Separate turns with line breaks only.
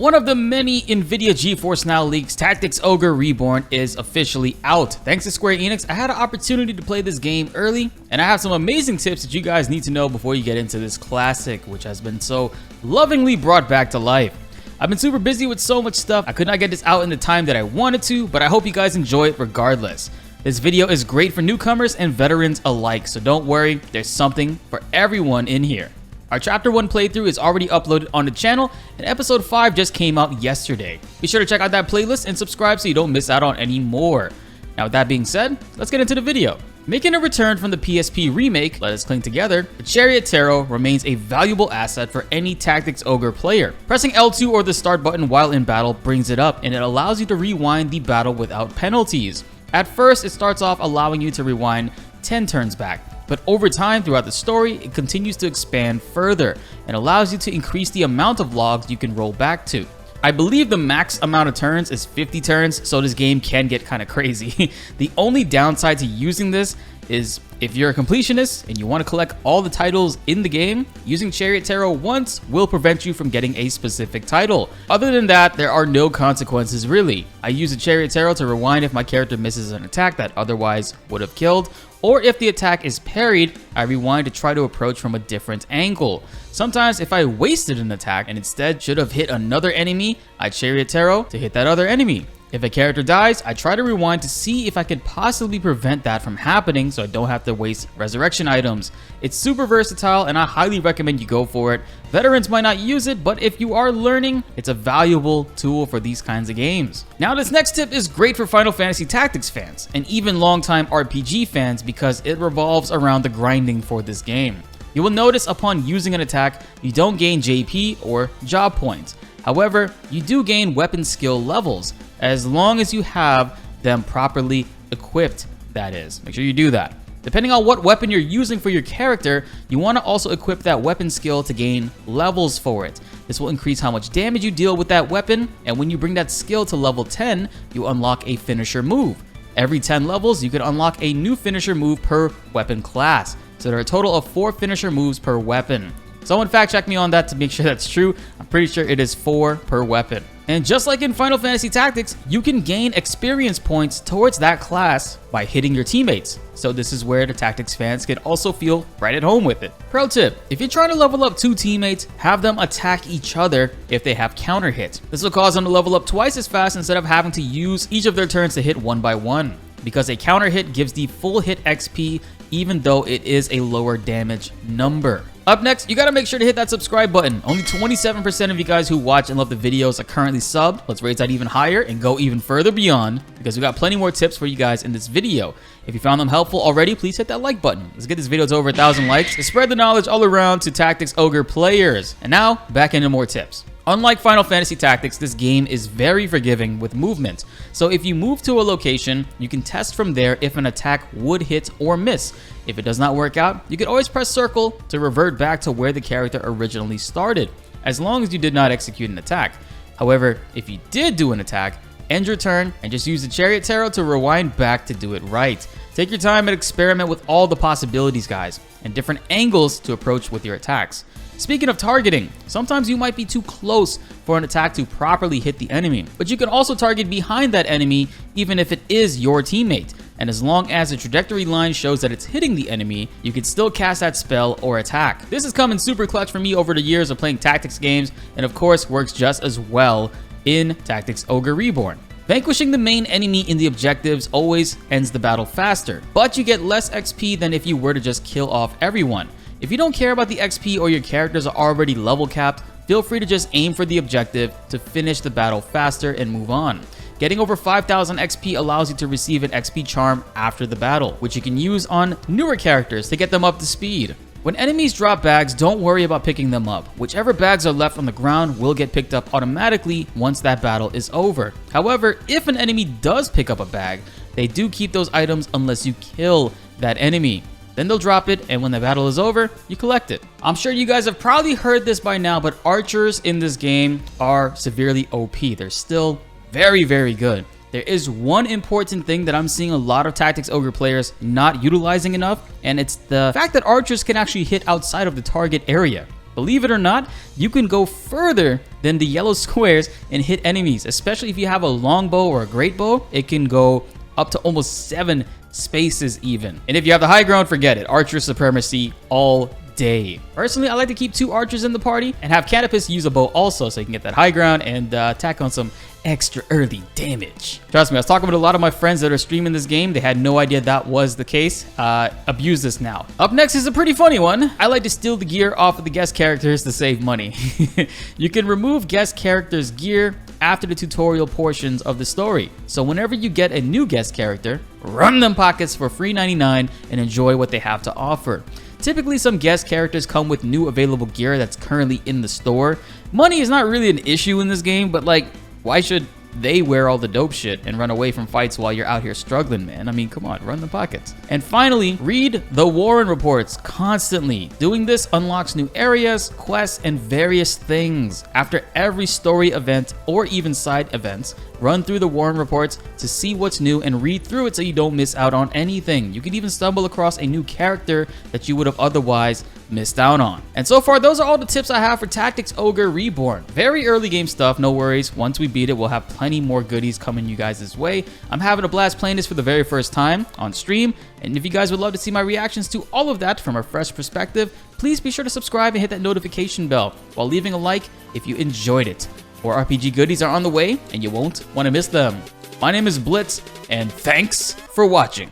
One of the many NVIDIA GeForce Now leaks, Tactics Ogre Reborn is officially out. Thanks to Square Enix, I had an opportunity to play this game early, and I have some amazing tips that you guys need to know before you get into this classic, which has been so lovingly brought back to life. I've been super busy with so much stuff, I could not get this out in the time that I wanted to, but I hope you guys enjoy it regardless. This video is great for newcomers and veterans alike, so don't worry, there's something for everyone in here. Our Chapter 1 playthrough is already uploaded on the channel, and Episode 5 just came out yesterday. Be sure to check out that playlist and subscribe so you don't miss out on any more. Now with that being said, let's get into the video. Making a return from the PSP remake, Let Us Cling Together, the Chariot Tarot remains a valuable asset for any Tactics Ogre player. Pressing L2 or the start button while in battle brings it up, and it allows you to rewind the battle without penalties. At first, it starts off allowing you to rewind 10 turns back. But over time, throughout the story, it continues to expand further and allows you to increase the amount of logs you can roll back to. I believe the max amount of turns is 50 turns, so this game can get kind of crazy. The only downside to using this is if you're a completionist and you want to collect all the titles in the game, using Chariot Tarot once will prevent you from getting a specific title. Other than that, there are no consequences really. I use the Chariot Tarot to rewind if my character misses an attack that otherwise would have killed, or if the attack is parried, I rewind to try to approach from a different angle. Sometimes if I wasted an attack and instead should have hit another enemy, I Chariot Tarot to hit that other enemy. If a character dies, I try to rewind to see if I could possibly prevent that from happening so I don't have to waste resurrection items. It's super versatile and I highly recommend you go for it. Veterans might not use it, but if you are learning, it's a valuable tool for these kinds of games. Now this next tip is great for Final Fantasy Tactics fans and even longtime RPG fans because it revolves around the grinding for this game. You will notice upon using an attack, you don't gain JP or job points. However, you do gain weapon skill levels, as long as you have them properly equipped, that is. Make sure you do that. Depending on what weapon you're using for your character, you want to also equip that weapon skill to gain levels for it. This will increase how much damage you deal with that weapon, and when you bring that skill to level 10, you unlock a finisher move. Every 10 levels, you can unlock a new finisher move per weapon class. So there are a total of 4 finisher moves per weapon. Someone fact check me on that to make sure that's true. I'm pretty sure it is 4 per weapon. And just like in Final Fantasy Tactics, you can gain experience points towards that class by hitting your teammates. So this is where the Tactics fans can also feel right at home with it. Pro tip, if you're trying to level up 2 teammates, have them attack each other if they have counter hits. This will cause them to level up twice as fast instead of having to use each of their turns to hit one by one. Because a counter hit gives the full hit XP even though it is a lower damage number. Up next, you gotta make sure to hit that subscribe button. Only 27% of you guys who watch and love the videos are currently subbed. Let's raise that even higher and go even further beyond because we got plenty more tips for you guys in this video. If you found them helpful already, please hit that like button. Let's get this video to over 1,000 likes to spread the knowledge all around to Tactics Ogre players. And now, back into more tips. Unlike Final Fantasy Tactics, this game is very forgiving with movement. So if you move to a location, you can test from there if an attack would hit or miss. If it does not work out, you can always press circle to revert back to where the character originally started, as long as you did not execute an attack. However, if you did do an attack, end your turn and just use the Chariot Tarot to rewind back to do it right. Take your time and experiment with all the possibilities, guys, and different angles to approach with your attacks. Speaking of targeting, sometimes you might be too close for an attack to properly hit the enemy, but you can also target behind that enemy even if it is your teammate. And as long as the trajectory line shows that it's hitting the enemy, you can still cast that spell or attack. This has come in super clutch for me over the years of playing tactics games, and of course works just as well in Tactics Ogre Reborn. Vanquishing the main enemy in the objectives always ends the battle faster, but you get less XP than if you were to just kill off everyone. If you don't care about the XP or your characters are already level capped, feel free to just aim for the objective to finish the battle faster and move on. Getting over 5,000 XP allows you to receive an XP charm after the battle, which you can use on newer characters to get them up to speed. When enemies drop bags, don't worry about picking them up. Whichever bags are left on the ground will get picked up automatically once that battle is over. However, if an enemy does pick up a bag, they do keep those items unless you kill that enemy. Then they'll drop it, and when the battle is over, you collect it. I'm sure you guys have probably heard this by now, but archers in this game are severely OP. They're still very, very good. There is one important thing that I'm seeing a lot of Tactics Ogre players not utilizing enough, and it's the fact that archers can actually hit outside of the target area. Believe it or not, you can go further than the yellow squares and hit enemies, especially if you have a longbow or a great bow. It can go up to almost 7 spaces even. And if you have the high ground, forget it. Archer supremacy all day. Personally, I like to keep 2 archers in the party and have Canopus use a bow also, so you can get that high ground and tack on some extra early damage. Trust me, I was talking with a lot of my friends that are streaming this game. They had no idea that was the case. Abuse this now. Up next is a pretty funny one. I like to steal the gear off of the guest characters to save money. You can remove guest characters' gear after the tutorial portions of the story. So whenever you get a new guest character, run them pockets for free 99 and enjoy what they have to offer. Typically, some guest characters come with new available gear that's currently in the store. Money is not really an issue in this game, but like, why should they wear all the dope shit and run away from fights while you're out here struggling, man? I mean, come on, run the pockets. And finally, read the Warren reports constantly. Doing this unlocks new areas, quests, and various things. After every story event or even side events, run through the Warren reports to see what's new and read through it so you don't miss out on anything. You can even stumble across a new character that you would have otherwise missed out on. And so far, those are all the tips I have for Tactics Ogre Reborn. Very early game stuff, no worries. Once we beat it, we'll have plenty more goodies coming you guys' way. I'm having a blast playing this for the very first time on stream, and if you guys would love to see my reactions to all of that from a fresh perspective, please be sure to subscribe and hit that notification bell while leaving a like if you enjoyed it. More RPG goodies are on the way, and you won't want to miss them. My name is BltzZ, and thanks for watching.